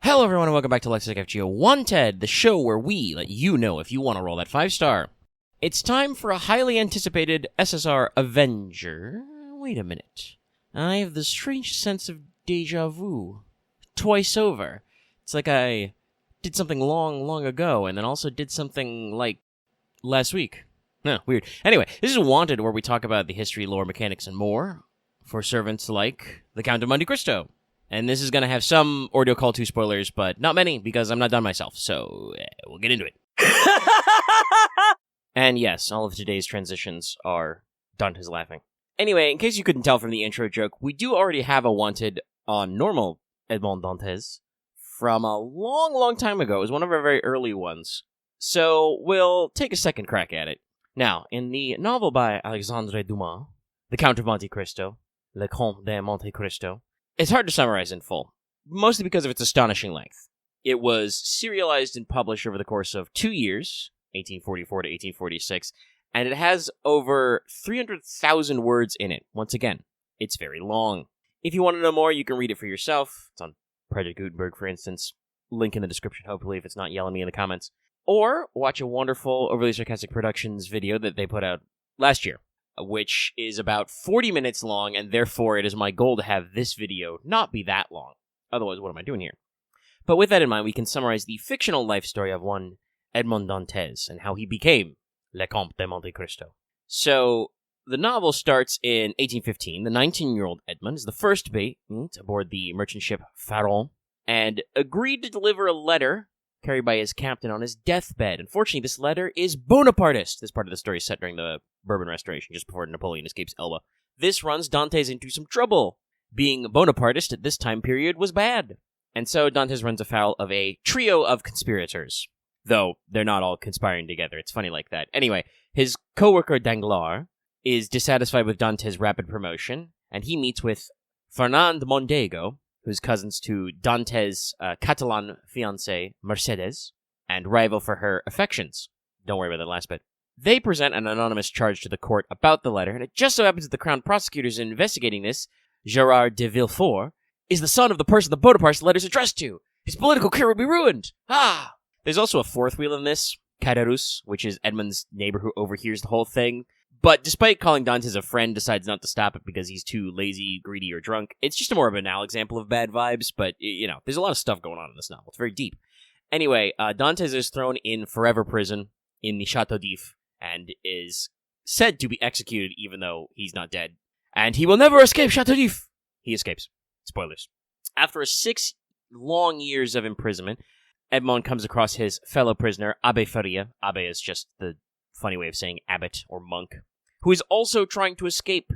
Hello everyone and welcome back to Lexicon FGO Wanted, the show where we let you know if you want to roll that 5-star. It's time for a highly anticipated SSR Avenger. Wait a minute. I have the strange sense of deja vu. Twice over. It's like I did something long ago and then also did something like last week. Huh, weird. Anyway, this is Wanted, where we talk about the history, lore, mechanics, and more for servants like the Count of Monte Cristo. And this is going to have some Ordeal Call 2 spoilers, but not many, because I'm not done myself, so we'll get into it. And yes, all of today's transitions are Dante's laughing. Anyway, in case you couldn't tell from the intro joke, we do already have a Wanted on normal Edmond Dantes from a long time ago. It was one of our very early ones. So we'll take a second crack at it. Now, in the novel by Alexandre Dumas, The Count of Monte Cristo, Le Comte de Monte Cristo, it's hard to summarize in full, mostly because of its astonishing length. It was serialized and published over the course of 2 years, 1844 to 1846, and it has over 300,000 words in it. Once again, it's very long. If you want to know more, you can read it for yourself. It's on Project Gutenberg, for instance. Link in the description, hopefully, if it's not yelling me in the comments. Or watch a wonderful Overly Sarcastic Productions video that they put out last year, which is about 40 minutes long, and therefore it is my goal to have this video not be that long. Otherwise, what am I doing here? But with that in mind, we can summarize the fictional life story of one Edmond Dantes and how he became Le Comte de Monte Cristo. So, the novel starts in 1815. The 19-year-old Edmond is the first mate aboard the merchant ship Pharaon, and agreed to deliver a letter carried by his captain on his deathbed. Unfortunately, this letter is Bonapartist. This part of the story is set during the Bourbon Restoration, just before Napoleon escapes Elba. This runs Dantes into some trouble. Being Bonapartist at this time period was bad. And so Dantes runs afoul of a trio of conspirators. Though, they're not all conspiring together. It's funny like that. Anyway, his co-worker Danglars is dissatisfied with Dantes' rapid promotion, and he meets with Fernand Mondego, who's cousins to Dantes' Catalan fiancée, Mercedes, and rival for her affections. Don't worry about that last bit. They present an anonymous charge to the court about the letter, and it just so happens that the Crown prosecutors investigating this, Gerard de Villefort, is the son of the person the Bonaparte's letter's addressed to. His political career would be ruined. Ah! There's also a fourth wheel in this, Caderus, which is Edmund's neighbor who overhears the whole thing. But despite calling Dantes a friend, decides not to stop it because he's too lazy, greedy, or drunk. It's just a more banal example of bad vibes, but, you know, there's a lot of stuff going on in this novel. It's very deep. Anyway, Dantes is thrown in forever prison in the Château d'If, and is said to be executed even though he's not dead. And he will never escape Château d'If! He escapes. Spoilers. After 6 long years of imprisonment, Edmond comes across his fellow prisoner, Abbé Faria. Abbé is just the funny way of saying abbot or monk, who is also trying to escape.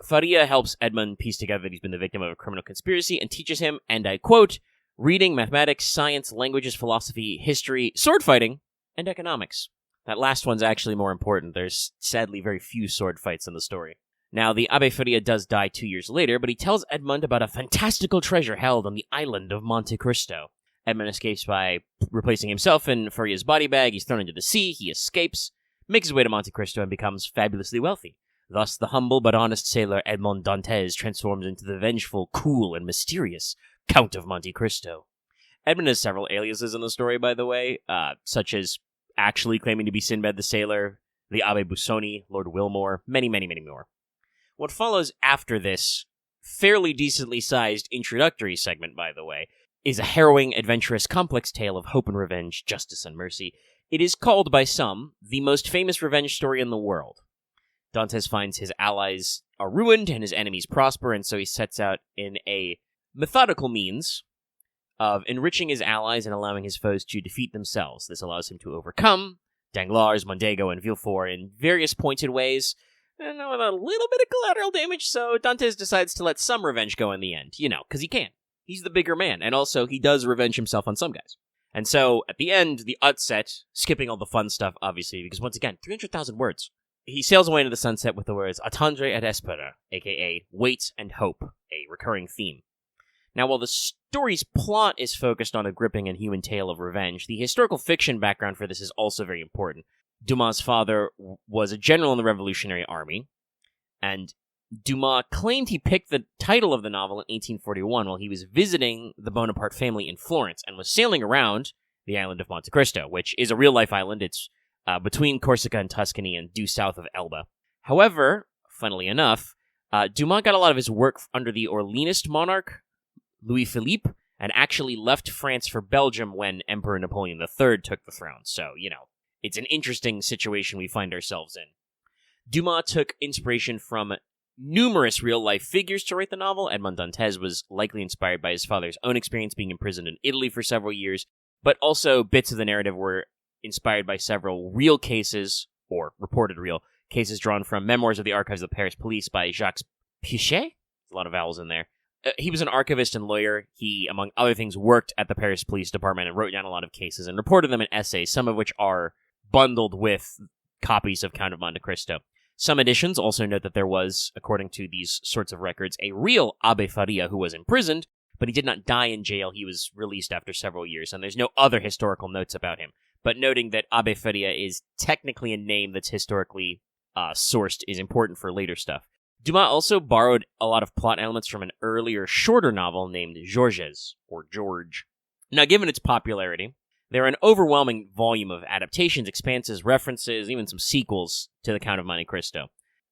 Faria helps Edmond piece together that he's been the victim of a criminal conspiracy and teaches him, and I quote, reading, mathematics, science, languages, philosophy, history, sword fighting, and economics. That last one's actually more important. There's sadly very few sword fights in the story. Now, the Abbé Faria does die 2 years later, but he tells Edmond about a fantastical treasure held on the island of Monte Cristo. Edmond escapes by replacing himself in Faria's body bag. He's thrown into the sea. He escapes, makes his way to Monte Cristo, and becomes fabulously wealthy. Thus, the humble but honest sailor Edmond Dantes transforms into the vengeful, cool, and mysterious Count of Monte Cristo. Edmond has several aliases in the story, by the way, such as actually claiming to be Sinbad the Sailor, the Abbé Busoni, Lord Wilmore, many more. What follows after this fairly decently sized introductory segment, by the way, is a harrowing, adventurous, complex tale of hope and revenge, justice and mercy. It is called by some the most famous revenge story in the world. Dantes finds his allies are ruined and his enemies prosper, and so he sets out in a methodical means of enriching his allies and allowing his foes to defeat themselves. This allows him to overcome Danglars, Mondego, and Villefort in various pointed ways, and with a little bit of collateral damage, so Dantes decides to let some revenge go in the end. You know, because he can. He's the bigger man, and also he does revenge himself on some guys. And so, at the end, the outset, skipping all the fun stuff, obviously, because once again, 300,000 words. He sails away into the sunset with the words, Attendre et espérer, aka wait and hope, a recurring theme. Now, while the story's plot is focused on a gripping and human tale of revenge, the historical fiction background for this is also very important. Dumas' father was a general in the Revolutionary Army, and Dumas claimed he picked the title of the novel in 1841 while he was visiting the Bonaparte family in Florence and was sailing around the island of Monte Cristo, which is a real-life island. It's between Corsica and Tuscany and due south of Elba. However, funnily enough, Dumas got a lot of his work under the Orleanist monarch, Louis Philippe, and actually left France for Belgium when Emperor Napoleon III took the throne. So, it's an interesting situation we find ourselves in. Dumas took inspiration from numerous real-life figures to write the novel. Edmond Dantes was likely inspired by his father's own experience being imprisoned in Italy for several years, but also bits of the narrative were inspired by several real cases, or reported real cases drawn from Memoirs of the Archives of the Paris Police by Jacques Pichet. A lot of vowels in there. He was an archivist and lawyer. He, among other things, worked at the Paris Police Department and wrote down a lot of cases and reported them in essays, some of which are bundled with copies of Count of Monte Cristo. Some editions also note that there was, according to these sorts of records, a real Abbe Faria who was imprisoned, but he did not die in jail. He was released after several years, and there's no other historical notes about him. But noting that Abbe Faria is technically a name that's historically sourced is important for later stuff. Dumas also borrowed a lot of plot elements from an earlier, shorter novel named Georges, or George. Now, given its popularity, there are an overwhelming volume of adaptations, expanses, references, even some sequels to The Count of Monte Cristo.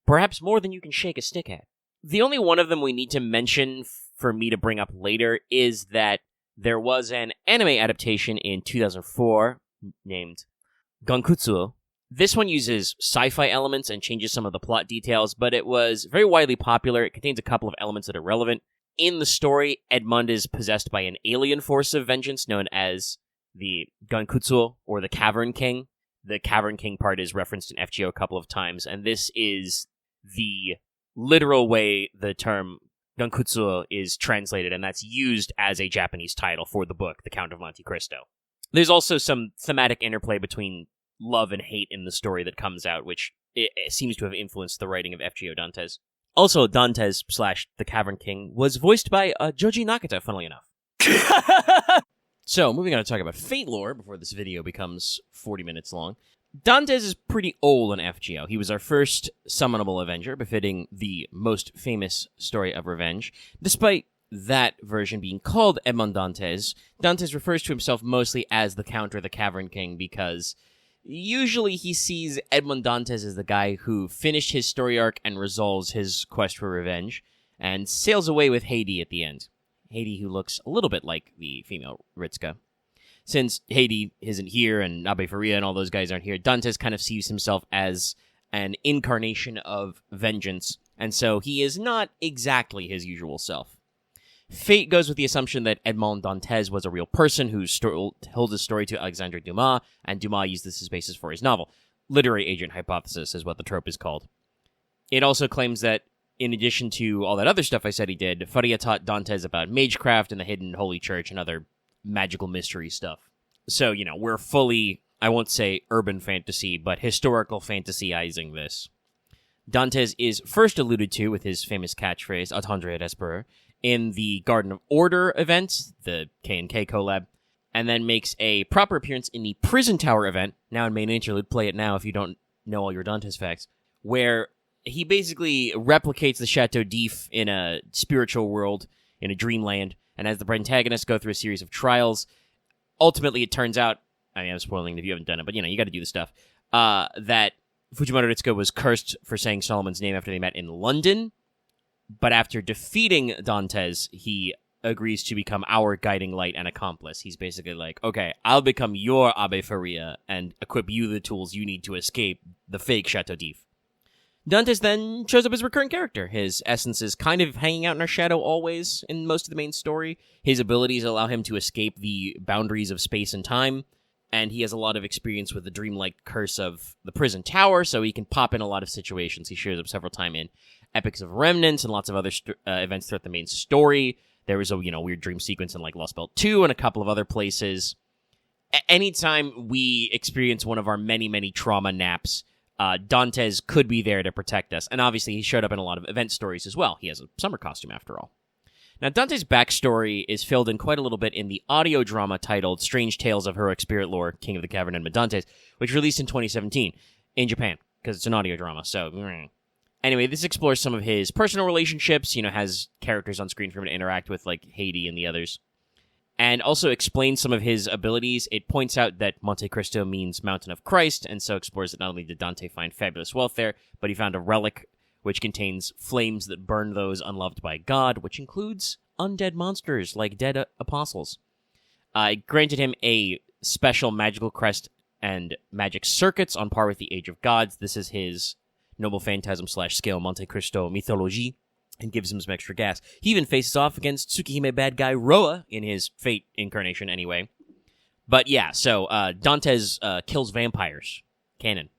Perhaps more than you can shake a stick at. The only one of them we need to mention for me to bring up later is that there was an anime adaptation in 2004 named Gankutsuo. This one uses sci-fi elements and changes some of the plot details, but it was very widely popular. It contains a couple of elements that are relevant. In the story, Edmond is possessed by an alien force of vengeance known as the Gankutsuo, or the Cavern King. The Cavern King part is referenced in FGO a couple of times, and this is the literal way the term Gankutsuo is translated, and that's used as a Japanese title for the book, The Count of Monte Cristo. There's also some thematic interplay between love and hate in the story that comes out, which it seems to have influenced the writing of FGO Dantes. Also, Dantes / the Cavern King was voiced by Joji Nakata, funnily enough. So, moving on to talk about Fate lore before this video becomes 40 minutes long. Dantes is pretty old in FGO. He was our first summonable Avenger, befitting the most famous story of revenge. Despite that version being called Edmond Dantes, Dantes refers to himself mostly as the Count or the Cavern King because usually he sees Edmond Dantes as the guy who finished his story arc and resolves his quest for revenge, and sails away with Haiti at the end. Haiti, who looks a little bit like the female Ritsuka. Since Haiti isn't here and Abbe Faria and all those guys aren't here, Dantes kind of sees himself as an incarnation of vengeance, and so he is not exactly his usual self. Fate goes with the assumption that Edmond Dantes was a real person who told his story to Alexandre Dumas, and Dumas used this as basis for his novel. Literary agent hypothesis is what the trope is called. It also claims that, in addition to all that other stuff I said he did, Faria taught Dantes about magecraft and the hidden holy church and other magical mystery stuff. So, we're fully, I won't say urban fantasy, but historical fantasyizing this. Dantes is first alluded to with his famous catchphrase, Attendre et espérer, in the Garden of Order event, the K&K collab, and then makes a proper appearance in the Prison Tower event, now in main interlude, play it now if you don't know all your Dantes facts, where he basically replicates the Chateau d'If in a spiritual world, in a dreamland, and as the protagonists go through a series of trials, ultimately it turns out, I'm spoiling if you haven't done it, but you got to do the stuff, that Fujimoto Ritsuko was cursed for saying Solomon's name after they met in London, but after defeating Dantes, he agrees to become our guiding light and accomplice. He's basically like, okay, I'll become your Abbe Faria and equip you the tools you need to escape the fake Chateau d'If. Dantes then shows up as a recurring character. His essence is kind of hanging out in our shadow always in most of the main story. His abilities allow him to escape the boundaries of space and time, and he has a lot of experience with the dreamlike curse of the prison tower, so he can pop in a lot of situations. He shows up several times in Epics of Remnants and lots of other events throughout the main story. There was a weird dream sequence in Lost Belt 2 and a couple of other places. Anytime we experience one of our many, many trauma naps, Dantes could be there to protect us. And obviously, he showed up in a lot of event stories as well. He has a summer costume, after all. Now, Dante's backstory is filled in quite a little bit in the audio drama titled Strange Tales of Heroic Spirit Lore, King of the Cavern and Dantes, which released in 2017 in Japan, because it's an audio drama, so... Anyway, this explores some of his personal relationships, has characters on screen for him to interact with, like Haiti and the others. And also explains some of his abilities. It points out that Monte Cristo means Mountain of Christ, and so explores that not only did Dante find fabulous wealth there, but he found a relic which contains flames that burn those unloved by God, which includes undead monsters like dead apostles. It granted him a special magical crest and magic circuits on par with the Age of Gods. This is his noble phantasm / skill, Monte Cristo Mythologie, and gives him some extra gas. He even faces off against Tsukihime bad guy Roa in his Fate incarnation anyway. But yeah, so Dantes kills vampires. Canon.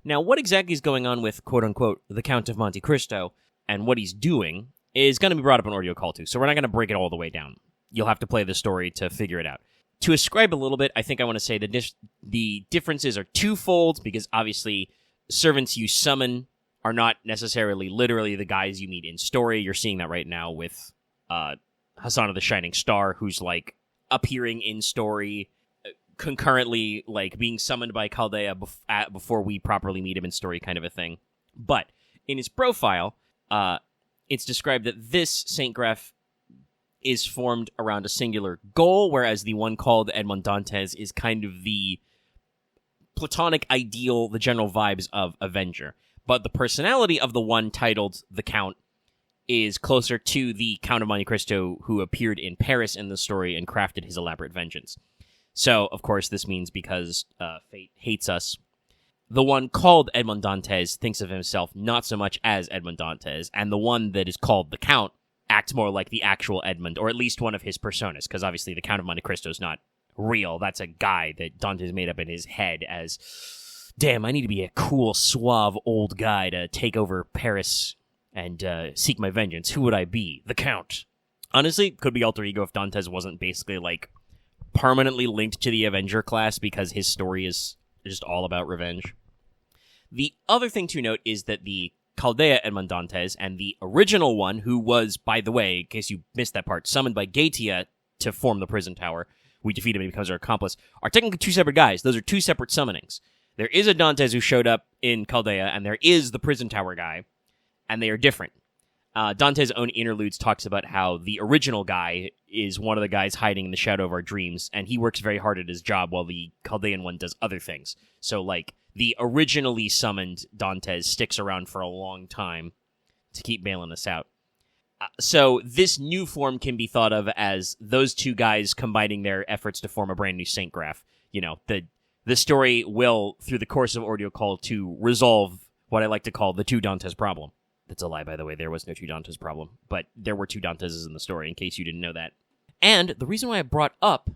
Now, what exactly is going on with, quote-unquote, the Count of Monte Cristo, and what he's doing, is going to be brought up in Audio Call 2, so we're not going to break it all the way down. You'll have to play the story to figure it out. To ascribe a little bit, I think I want to say that the differences are twofold, because obviously servants you summon are not necessarily literally the guys you meet in story. You're seeing that right now with Hassan of the Shining Star, who's, like, appearing in story concurrently, like, being summoned by Chaldea before we properly meet him in story, kind of a thing. But in his profile, it's described that this Saint Graph is formed around a singular goal, whereas the one called Edmond Dantes is kind of the platonic ideal, the general vibes of Avenger. But the personality of the one titled The Count is closer to the Count of Monte Cristo who appeared in Paris in the story and crafted his elaborate vengeance. So, of course, this means because fate hates us, the one called Edmond Dantes thinks of himself not so much as Edmond Dantes, and the one that is called the Count acts more like the actual Edmond, or at least one of his personas, because obviously the Count of Monte Cristo is not real. That's a guy that Dante's made up in his head as, damn, I need to be a cool, suave old guy to take over Paris and seek my vengeance. Who would I be? The Count. Honestly, could be alter ego if Dantes wasn't basically, like, permanently linked to the Avenger class, because his story is just all about revenge. The other thing to note is that the Chaldea Edmond Dantes and the original one, who was, by the way, in case you missed that part, summoned by Gaetia to form the prison tower, we defeat him and he becomes our accomplice, are technically two separate guys. Those are two separate summonings. There is a Dantes who showed up in Chaldea, and there is the prison tower guy, and they are different. Dante's own interludes talks about how the original guy is one of the guys hiding in the shadow of our dreams, and he works very hard at his job while the Chaldean one does other things. So, like, the originally summoned Dantes sticks around for a long time to keep bailing us out. So this new form can be thought of as those two guys combining their efforts to form a brand new Saint Graph. The story will, through the course of Audio Call 2, resolve what I like to call the two Dantes problem. That's a lie, by the way. There was no two Dantes problem. But there were two Danteses in the story, in case you didn't know that. And the reason why I brought up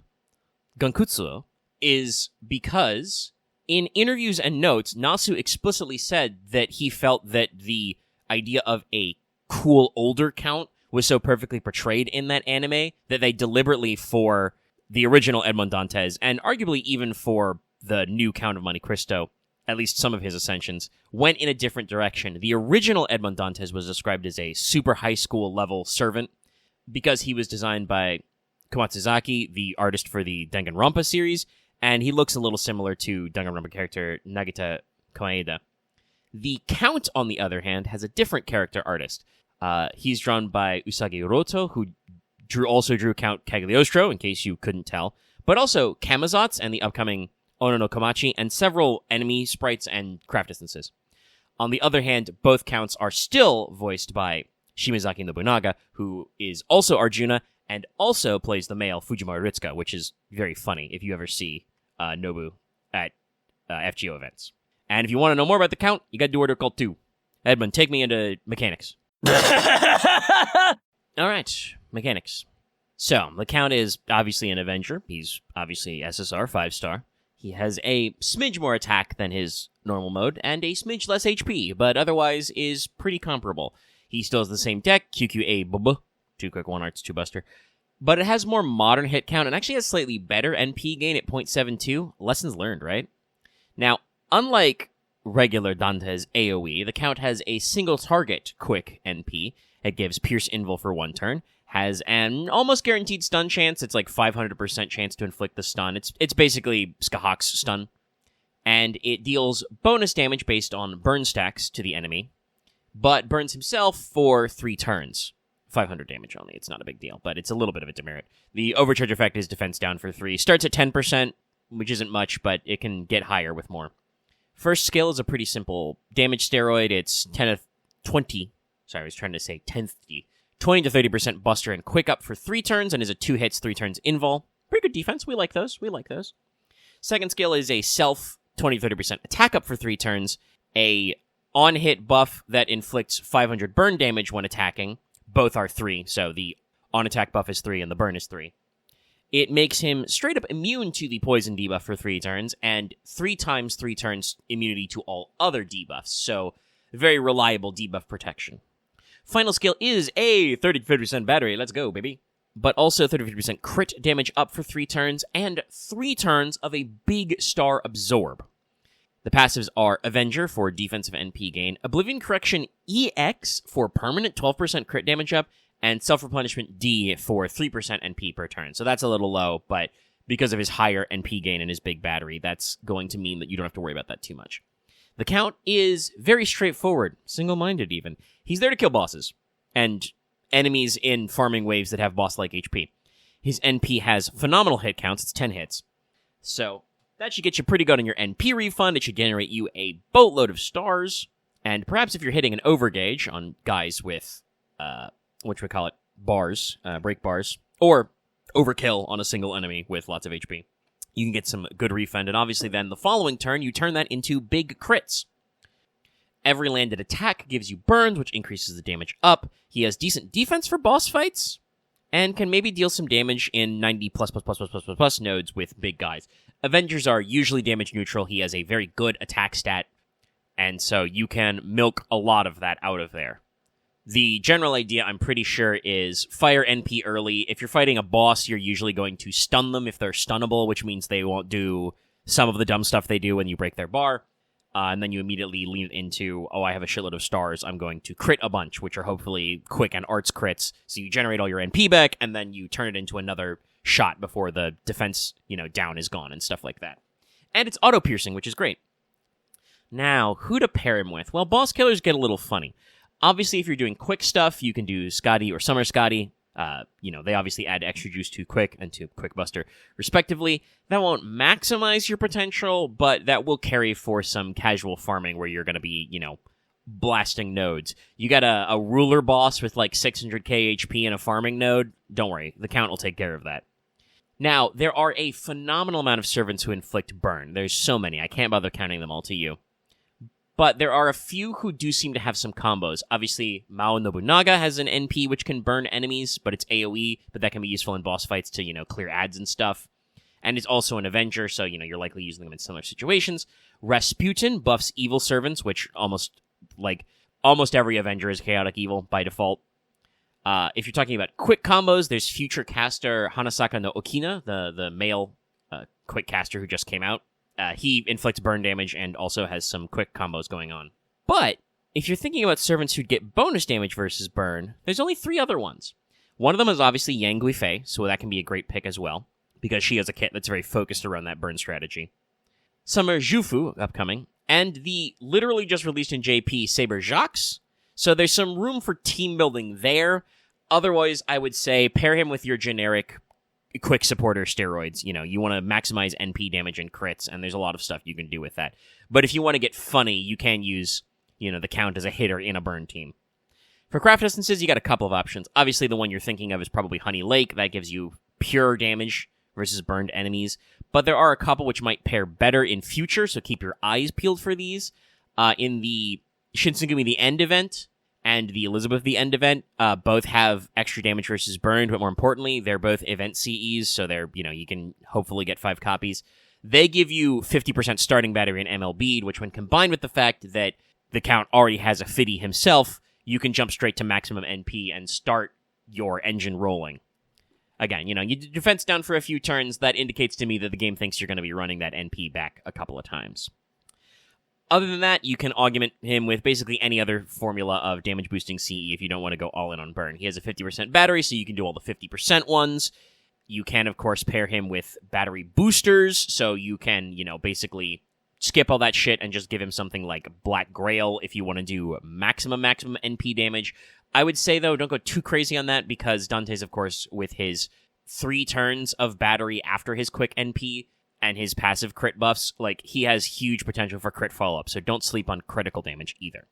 Gankutsuo is because in interviews and notes, Nasu explicitly said that he felt that the idea of a cool older Count was so perfectly portrayed in that anime that they deliberately, for the original Edmond Dantes, and arguably even for the new Count of Monte Cristo, at least some of his ascensions, went in a different direction. The original Edmond Dantes was described as a super high school level servant because he was designed by Komatsuzaki, the artist for the Danganronpa series, and he looks a little similar to Danganronpa character Nagita Komaeda. The Count, on the other hand, has a different character artist. He's drawn by Usagi Roto, who also drew Count Cagliostro, in case you couldn't tell, but also Kamazotz and the upcoming Ono no Komachi, and several enemy sprites and craft distances. On the other hand, both Counts are still voiced by Shimazaki Nobunaga, who is also Arjuna, and also plays the male Fujimaru Ritsuka, which is very funny if you ever see Nobu at FGO events. And if you want to know more about the Count, you got to do Order Call 2. Edmund, take me into mechanics. Alright, mechanics. So, the Count is obviously an Avenger. He's obviously SSR, 5-star. He has a smidge more attack than his normal mode, and a smidge less HP, but otherwise is pretty comparable. He still has the same deck, QQA BB, 2 quick 1 arts, 2 buster, but it has more modern hit count, and actually has slightly better NP gain at 0.72. Lessons learned, right? Now, unlike regular Dante's AoE, the Count has a single target quick NP. It gives Pierce Invul for 1 turn, has an almost guaranteed stun chance. It's like 500% chance to inflict the stun. It's basically Skahawk's stun. And it deals bonus damage based on burn stacks to the enemy, but burns himself for 3 turns. 500 damage only. It's not a big deal, but it's a little bit of a demerit. The overcharge effect is defense down for 3. Starts at 10%, which isn't much, but it can get higher with more. First skill is a pretty simple damage steroid. It's 20 to 30% buster and quick up for 3 turns, and is a 2 hits, 3 turns invul. Pretty good defense. We like those. Second skill is a self 20-30% attack up for 3 turns. A on-hit buff that inflicts 500 burn damage when attacking. Both are 3, so the on-attack buff is 3 and the burn is 3. It makes him straight up immune to the poison debuff for 3 turns, and 3 times 3 turns immunity to all other debuffs, so very reliable debuff protection. Final skill is a 30-50% battery, let's go, baby. But also 30-50% crit damage up for 3 turns, and 3 turns of a big star absorb. The passives are Avenger for defensive NP gain, Oblivion Correction EX for permanent 12% crit damage up, and Self-Replenishment D for 3% NP per turn. So that's a little low, but because of his higher NP gain and his big battery, that's going to mean that you don't have to worry about that too much. The count is very straightforward, single-minded even. He's there to kill bosses, and enemies in farming waves that have boss-like HP. His NP has phenomenal hit counts, it's 10 hits. So that should get you pretty good on your NP refund. It should generate you a boatload of stars. And perhaps if you're hitting an overgauge on guys with, bars, break bars, or overkill on a single enemy with lots of HP, you can get some good refund. And obviously then the following turn, you turn that into big crits. Every landed attack gives you burns, which increases the damage up. He has decent defense for boss fights, and can maybe deal some damage in 90 plus nodes with big guys. Avengers are usually damage neutral. He has a very good attack stat, and so you can milk a lot of that out of there. The general idea, I'm pretty sure, is fire NP early. If you're fighting a boss, you're usually going to stun them if they're stunnable, which means they won't do some of the dumb stuff they do when you break their bar. And then you immediately lean into, I have a shitload of stars, I'm going to crit a bunch, which are hopefully quick and arts crits. So you generate all your NP back, and then you turn it into another shot before the defense, down is gone and stuff like that. And it's auto-piercing, which is great. Now, who to pair him with? Well, boss killers get a little funny. Obviously, if you're doing quick stuff, you can do Scotty or Summer Scotty. They obviously add extra juice to Quick and to Quick Buster, respectively. That won't maximize your potential, but that will carry for some casual farming where you're going to be, blasting nodes. You got a ruler boss with like 600k HP in a farming node, don't worry, the count will take care of that. Now, there are a phenomenal amount of servants who inflict burn. There's so many, I can't bother counting them all to you. But there are a few who do seem to have some combos. Obviously, Mao Nobunaga has an NP which can burn enemies, but it's AoE, but that can be useful in boss fights to, clear ads and stuff. And it's also an Avenger, so, you're likely using them in similar situations. Rasputin buffs evil servants, which almost every Avenger is chaotic evil by default. If you're talking about quick combos, there's future caster Hanasaka no Okina, the male quick caster who just came out. He inflicts burn damage and also has some quick combos going on. But if you're thinking about servants who'd get bonus damage versus burn, there's only 3 other ones. One of them is obviously Yang Guifei, so that can be a great pick as well, because she has a kit that's very focused around that burn strategy. Summer Jufu, upcoming, and the literally just released in JP Saber Jacques, so there's some room for team building there. Otherwise, I would say pair him with your generic quick supporter steroids. You want to maximize NP damage and crits, and there's a lot of stuff you can do with that. But if you want to get funny, you can use, the count as a hitter in a burn team. For craft distances, you got a couple of options. Obviously, the one you're thinking of is probably Honey Lake. That gives you pure damage versus burned enemies. But there are a couple which might pair better in future, so keep your eyes peeled for these. In the Shinsengumi The End event and the Elizabeth The End event, both have extra damage versus burned, but more importantly, they're both event CEs, so they're, you can hopefully get 5 copies. They give you 50% starting battery and MLB, which when combined with the fact that the count already has a Fiddy himself, you can jump straight to maximum NP and start your engine rolling. Again, you defense down for a few turns, that indicates to me that the game thinks you're going to be running that NP back a couple of times. Other than that, you can augment him with basically any other formula of damage boosting CE if you don't want to go all in on burn. He has a 50% battery, so you can do all the 50% ones. You can, of course, pair him with battery boosters, so you can, basically skip all that shit and just give him something like Black Grail if you want to do maximum NP damage. I would say, though, don't go too crazy on that, because Dante's, of course, with his 3 turns of battery after his quick NP and his passive crit buffs, like, he has huge potential for crit follow-up, so don't sleep on critical damage either.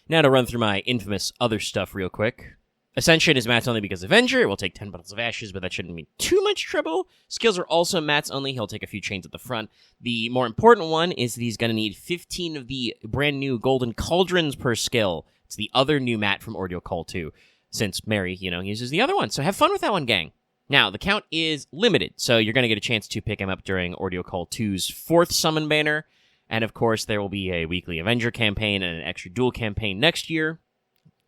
Now to run through my infamous other stuff real quick. Ascension is mats only because Avenger. It will take 10 bottles of ashes, but that shouldn't mean too much trouble. Skills are also mats only. He'll take a few chains at the front. The more important one is that he's going to need 15 of the brand new golden cauldrons per skill. It's the other new mat from Ordeal Call 2, since Mary, uses the other one. So have fun with that one, gang. Now, the count is limited, so you're going to get a chance to pick him up during Ordeal Call 2's 4th summon banner. And, of course, there will be a weekly Avenger campaign and an extra duel campaign next year.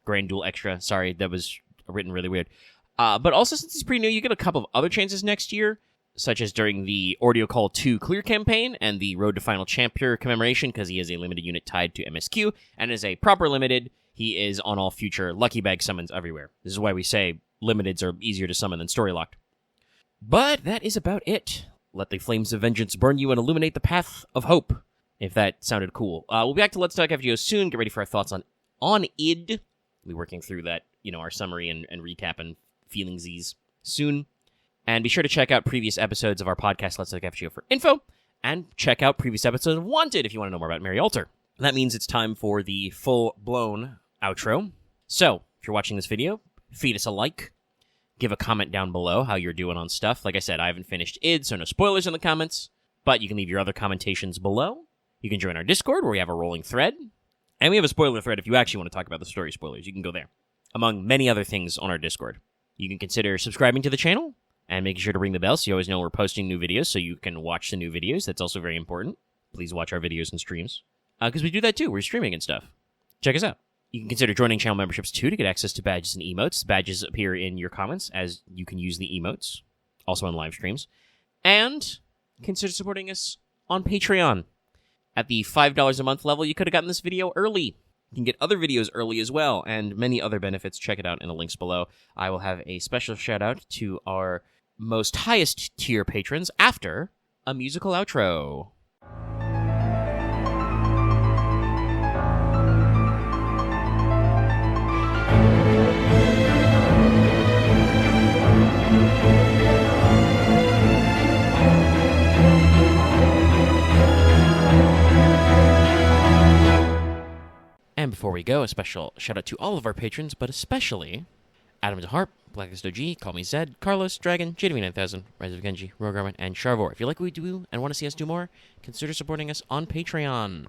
Grand Duel Extra. Sorry, that was written really weird. But also, since it's pretty new, you get a couple of other chances next year, such as during the Ordeal Call 2 Clear campaign and the Road to Final Champion commemoration, because he is a limited unit tied to MSQ, and as a proper limited, he is on all future Lucky Bag summons everywhere. This is why we say limiteds are easier to summon than story locked. But that is about it. Let the flames of vengeance burn you and illuminate the path of hope, if that sounded cool. We'll be back to Let's Talk FGO soon. Get ready for our thoughts on id. We'll be working through that, our summary and recap and feelingsies soon. And be sure to check out previous episodes of our podcast, Let's Talk FGO, for info. And check out previous episodes of Wanted if you want to know more about Mary Alter. That means it's time for the full-blown outro. So, if you're watching this video, feed us a like. Give a comment down below how you're doing on stuff. Like I said, I haven't finished id, so no spoilers in the comments. But you can leave your other commentations below. You can join our Discord, where we have a rolling thread. And we have a spoiler thread if you actually want to talk about the story spoilers. You can go there, among many other things on our Discord. You can consider subscribing to the channel and making sure to ring the bell so you always know we're posting new videos so you can watch the new videos. That's also very important. Please watch our videos and streams. Because we do that too. We're streaming and stuff. Check us out. You can consider joining channel memberships too to get access to badges and emotes. Badges appear in your comments as you can use the emotes, also on live streams. And consider supporting us on Patreon. At the $5 a month level, you could have gotten this video early. You can get other videos early as well, and many other benefits. Check it out in the links below. I will have a special shout-out to our most highest tier patrons after a musical outro. And before we go, a special shout-out to all of our patrons, but especially Adam DeHarp, Blackest OG, Call Me Zed, Carlos, Dragon, JW9000, Rise of Genji, Rogue Garment, and Charvor. If you like what we do and want to see us do more, consider supporting us on Patreon.